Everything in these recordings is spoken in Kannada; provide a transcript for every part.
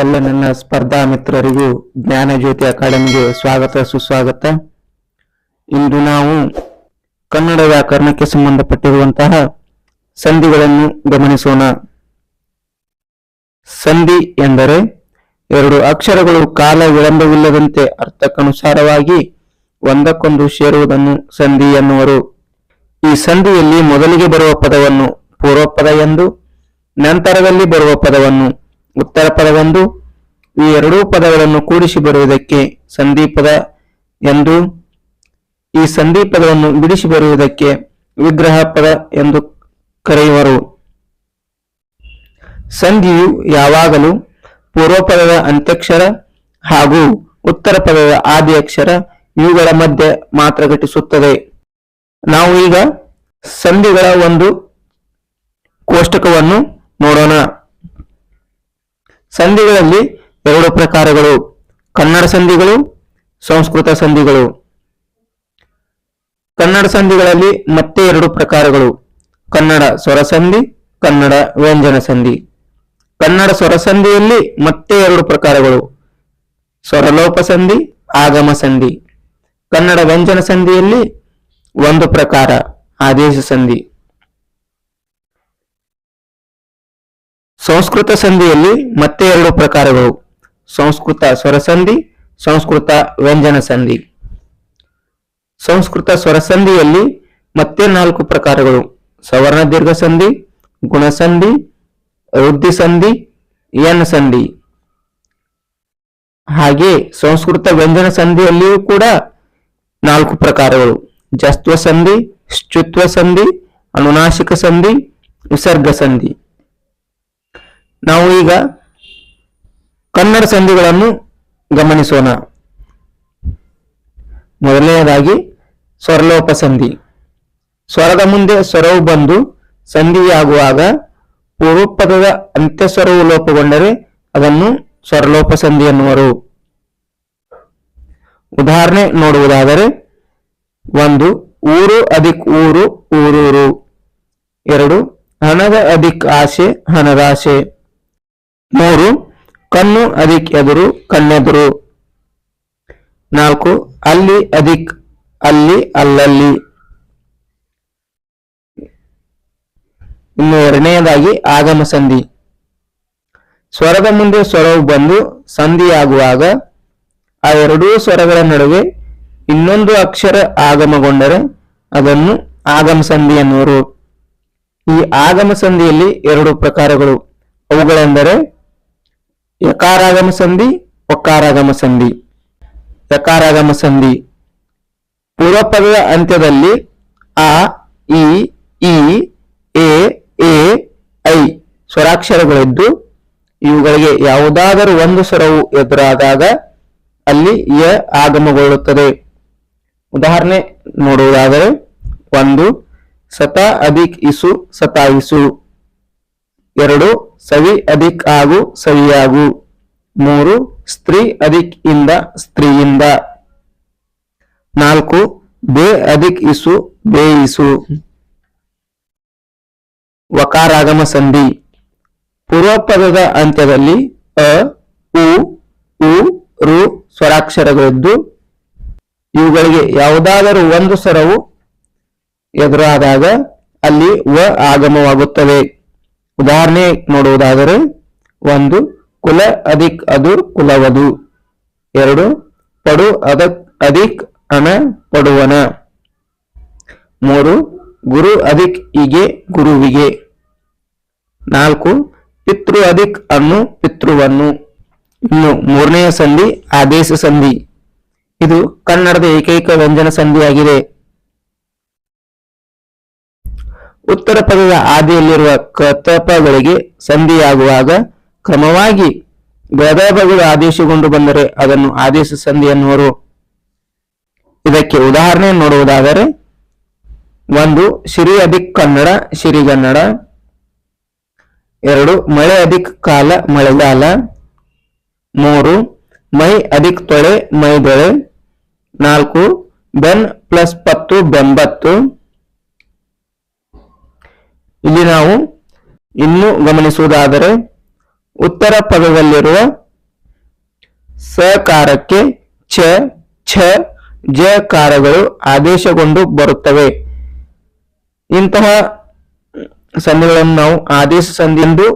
ಎಲ್ಲ ನನ್ನ ಸ್ಪರ್ಧಾ ಮಿತ್ರರಿಗೂ ಜ್ಞಾನಜ್ಯೋತಿ ಅಕಾಡೆಮಿಗೆ ಸ್ವಾಗತ ಸುಸ್ವಾಗತ. ಇಂದು ನಾವು ಕನ್ನಡ ವ್ಯಾಕರಣಕ್ಕೆ ಸಂಬಂಧಪಟ್ಟಿರುವಂತಹ ಸಂಧಿಗಳನ್ನು ಗಮನಿಸೋಣ. ಸಂಧಿ ಎಂದರೆ ಎರಡು ಅಕ್ಷರಗಳು ಕಾಲ ವಿಳಂಬವಿಲ್ಲದಂತೆ ಅರ್ಥಕ್ಕನುಸಾರವಾಗಿ ಒಂದಕ್ಕೊಂದು ಸೇರುವುದನ್ನು ಸಂಧಿ ಎನ್ನುವರು. ಈ ಸಂಧಿಯಲ್ಲಿ ಮೊದಲಿಗೆ ಬರುವ ಪದವನ್ನು ಪೂರ್ವಪದ ಎಂದು, ನಂತರದಲ್ಲಿ ಬರುವ ಪದವನ್ನು ಉತ್ತರ ಪದವೆಂದು, ಈ ಎರಡೂ ಪದಗಳನ್ನು ಕೂಡಿಸಿ ಬರುವುದಕ್ಕೆ ಸಂಧಿಪದ ಎಂದು, ಈ ಸಂಧಿಪದವನ್ನು ಬಿಡಿಸಿ ಬರುವುದಕ್ಕೆ ವಿಗ್ರಹ ಪದ ಎಂದು ಕರೆಯುವರು. ಸಂಧಿಯು ಯಾವಾಗಲೂ ಪೂರ್ವಪದದ ಅಂತ್ಯಕ್ಷರ ಹಾಗೂ ಉತ್ತರ ಪದದ ಆದಿ ಅಕ್ಷರ ಇವುಗಳ ಮಧ್ಯೆ ಮಾತ್ರ ಘಟಿಸುತ್ತದೆ. ನಾವು ಈಗ ಸಂಧಿಗಳ ಒಂದು ಕೋಷ್ಟಕವನ್ನು ನೋಡೋಣ. ಸಂಧಿಗಳಲ್ಲಿ ಎರಡು ಪ್ರಕಾರಗಳು: ಕನ್ನಡ ಸಂಧಿಗಳು, ಸಂಸ್ಕೃತ ಸಂಧಿಗಳು. ಕನ್ನಡ ಸಂಧಿಗಳಲ್ಲಿ ಮತ್ತೆ ಎರಡು ಪ್ರಕಾರಗಳು: ಕನ್ನಡ ಸ್ವರಸಂಧಿ, ಕನ್ನಡ ವ್ಯಂಜನ ಸಂಧಿ. ಕನ್ನಡ ಸ್ವರಸಂಧಿಯಲ್ಲಿ ಮತ್ತೆ ಎರಡು ಪ್ರಕಾರಗಳು: ಸ್ವರಲೋಪ ಸಂಧಿ, ಆಗಮ ಸಂಧಿ. ಕನ್ನಡ ವ್ಯಂಜನ ಸಂಧಿಯಲ್ಲಿ ಒಂದು ಪ್ರಕಾರ: ಆದೇಶ ಸಂಧಿ. ಸಂಸ್ಕೃತ ಸಂಧಿಯಲ್ಲಿ ಮತ್ತೆ ಎರಡು ಪ್ರಕಾರಗಳು: ಸಂಸ್ಕೃತ ಸ್ವರಸಂಧಿ, ಸಂಸ್ಕೃತ ವ್ಯಂಜನ ಸಂಧಿ. ಸಂಸ್ಕೃತ ಸ್ವರಸಂಧಿಯಲ್ಲಿ ಮತ್ತೆ ನಾಲ್ಕು ಪ್ರಕಾರಗಳು: ಸವರ್ಣ ದೀರ್ಘ ಸಂಧಿ, ಗುಣಸಂಧಿ, ವೃದ್ಧಿ ಸಂಧಿ, ಎನ್ ಸಂಧಿ. ಹಾಗೆ ಸಂಸ್ಕೃತ ವ್ಯಂಜನ ಸಂಧಿಯಲ್ಲಿಯೂ ಕೂಡ ನಾಲ್ಕು ಪ್ರಕಾರಗಳು: ಜಸ್ತ್ವ ಸಂಧಿ, ಶ್ಚುತ್ವ ಸಂಧಿ, ಅನುನಾಸಿಕ ಸಂಧಿ, ವಿಸರ್ಗ ಸಂಧಿ. ನಾವು ಈಗ ಕನ್ನಡ ಸಂಧಿಗಳನ್ನು ಗಮನಿಸೋಣ. ಮೊದಲನೆಯದಾಗಿ ಸ್ವರಲೋಪ ಸಂಧಿ. ಸ್ವರದ ಮುಂದೆ ಸ್ವರವು ಬಂದು ಸಂಧಿಯಾಗುವಾಗ ಪೂರ್ವಪದದ ಅಂತ್ಯಸ್ವರವು ಲೋಪಗೊಂಡರೆ ಅದನ್ನು ಸ್ವರಲೋಪ ಸಂಧಿ ಎನ್ನುವರು. ಉದಾಹರಣೆ ನೋಡುವುದಾದರೆ: 1. ಊರು ಅಧಿಕ್ ಊರು, ಊರೂರು. 2. ಹಣದ ಅಧಿಕ್ ಆಸೆ, ಹಣದಾಸೆ. 3. ಕಣ್ಣು ಅಧಿಕ್ ಎದುರು, ಕಣ್ಣೆದುರು. 4. ಅಲ್ಲಿ ಅಧಿಕ್ ಅಲ್ಲಿ, ಅಲ್ಲಲ್ಲಿ. ಇನ್ನು ಎರಡನೆಯದಾಗಿ ಆಗಮ ಸಂಧಿ. ಸ್ವರದ ಮುಂದೆ ಸ್ವರವು ಬಂದು ಸಂಧಿಯಾಗುವಾಗ ಆ ಎರಡೂ ಸ್ವರಗಳ ನಡುವೆ ಇನ್ನೊಂದು ಅಕ್ಷರ ಆಗಮಗೊಂಡರೆ ಅದನ್ನು ಆಗಮ ಸಂಧಿ ಎನ್ನುವರು. ಈ ಆಗಮ ಸಂಧಿಯಲ್ಲಿ ಎರಡು ಪ್ರಕಾರಗಳು: ಅವುಗಳೆಂದರೆ ಯಕಾರಾಗಮ ಸಂಧಿ, ಒಕಾರಾಗಮ ಸಂಧಿ. ಯಕಾರಾಗಮ ಸಂಧಿ ಪೂರ್ವಪದದ ಅಂತ್ಯದಲ್ಲಿ ಆ, ಇ, ಎ, ಐ ಸ್ವರಾಕ್ಷರಗಳಿದ್ದು ಇವುಗಳಿಗೆ ಯಾವುದಾದರೂ ಒಂದು ಸ್ವರವು ಎದುರಾದಾಗ ಅಲ್ಲಿ ಯ ಆಗಮಗೊಳ್ಳುತ್ತದೆ. ಉದಾಹರಣೆ ನೋಡುವುದಾದರೆ: 1. ಸತ ಅಧಿಕ್ ಇಸು, ಸತಾಯಿಸು. 2. ಸವಿ ಅಧಿಕ್ ಆಗು, ಸವಿಯಾಗು. 3. ಸ್ತ್ರೀ ಅಧಿಕ್ ಇಂದ, ಸ್ತ್ರೀಯಿಂದ. 4. ಬೇ ಅಧಿಕ್ ಇಸು, ಬೇಯಿಸು. ವಕಾರಾಗಮ ಸಂಧಿ ಪೂರ್ವಪದದ ಅಂತ್ಯದಲ್ಲಿ ಅ, ಉ, ರು ಸ್ವರಾಕ್ಷರಗಳಿದ್ದು ಇವುಗಳಿಗೆ ಯಾವುದಾದರೂ ಒಂದು ಸ್ವರವು ಎದುರಾದಾಗ ಅಲ್ಲಿ ವ ಆಗಮವಾಗುತ್ತದೆ. ಉದಾಹರಣೆ ನೋಡುವುದಾದರೆ: 1. ಕುಲ ಅಧಿಕ್ ಅದು, ಕುಲವದು. 2. ಪಡು ಅಧಿಕ್ ಅಣ, ಪಡುವನ. 3. ಗುರು ಅಧಿಕ್ ಇಗೆ, ಗುರುವಿಗೆ. 4. ಪಿತೃ ಅಧಿಕ್ ಅನ್ನು, ಪಿತೃವನ್ನು. ಇನ್ನು ಮೂರನೆಯ ಸಂಧಿ ಆದೇಶ ಸಂಧಿ. ಇದು ಕನ್ನಡದ ಏಕೈಕ ವ್ಯಂಜನ ಸಂಧಿಯಾಗಿದೆ. ಉತ್ತರ ಪದದ ಆದಿಯಲ್ಲಿರುವ ಕತಪಗಳಿಗೆ ಸಂಧಿಯಾಗುವಾಗ ಕ್ರಮವಾಗಿ ಗದಪಗಳು ಆದೇಶಗೊಂಡು ಬಂದರೆ ಅದನ್ನು ಆದೇಶ ಸಂಧಿ ಎನ್ನುವರು. ಇದಕ್ಕೆ ಉದಾಹರಣೆ ನೋಡುವುದಾದರೆ: 1. ಸಿರಿ ಅಧಿಕ್ ಕನ್ನಡ, ಸಿರಿಗನ್ನಡ. 2. ಮಳೆ ಅಧಿಕ್ ಕಾಲ, ಮಳೆಗಾಲ. 3. ಮೈ ಅಧಿಕ್ ತೊಳೆ, ಮೈದೊಳೆ. 4. ಬೆನ್ ಪ್ಲಸ್ ಪತ್ತು, ಬೆಂಬತ್ತು. ಇಲ್ಲಿ ನಾವು ಇನ್ನೂ ಗಮನಿಸುವುದಾದರೆ ಉತ್ತರ ಪದದಲ್ಲಿರುವ ಸಕಾರಕ್ಕೆ ಚ ಛ ಜ ಕಾರಗಳು ಆದೇಶಗೊಂಡು ಬರುತ್ತವೆ. ಇಂತಹ ಸಂಧಿಗಳನ್ನು ನಾವು ಆದೇಶ ಸಂಧಿ ಎಂದು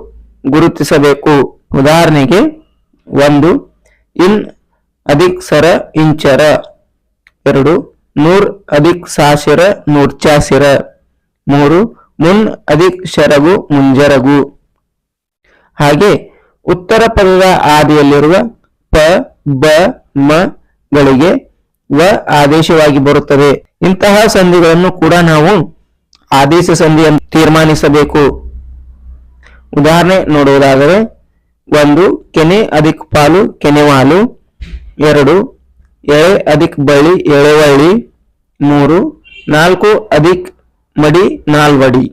ಗುರುತಿಸಬೇಕು. ಉದಾಹರಣೆಗೆ 1 ಇನ್ ಅಧಿಕ್ ಸರ ಇಂಚರ, 2 ನೂರ್ ಅಧಿಕ್ ಸಾಸಿರ ನೂರ್ಚಾಸಿರ, 3 ಮುನ್ ಅಧಿಕ್ ಶರಗು ಮುಂಜರಗು. ಹಾಗೆ ಉತ್ತರ ಪದದ ಆದಿಯಲ್ಲಿರುವ ಪ ಬ ಮ ಗಳಿಗೆ ವ ಆದೇಶವಾಗಿ ಬರುತ್ತದೆ. ಇಂತಹ ಸಂಧಿಗಳನ್ನು ಕೂಡ ನಾವು ಆದೇಶ ಸಂಧಿ ಎಂದು ತೀರ್ಮಾನಿಸಬೇಕು. ಉದಾಹರಣೆ ನೋಡುವುದಾದರೆ 1 ಕೆನೆ ಅಧಿಕ್ ಪಾಲು ಕೆನೆವಾಲು, 2 ಎಳೆ ಅಧಿಕ್ ಬಳ್ಳಿ ಎಳೆವಳ್ಳಿ, 3 4 ಅಧಿಕ್ ಮಡಿ ನಾಲ್ವಡಿ.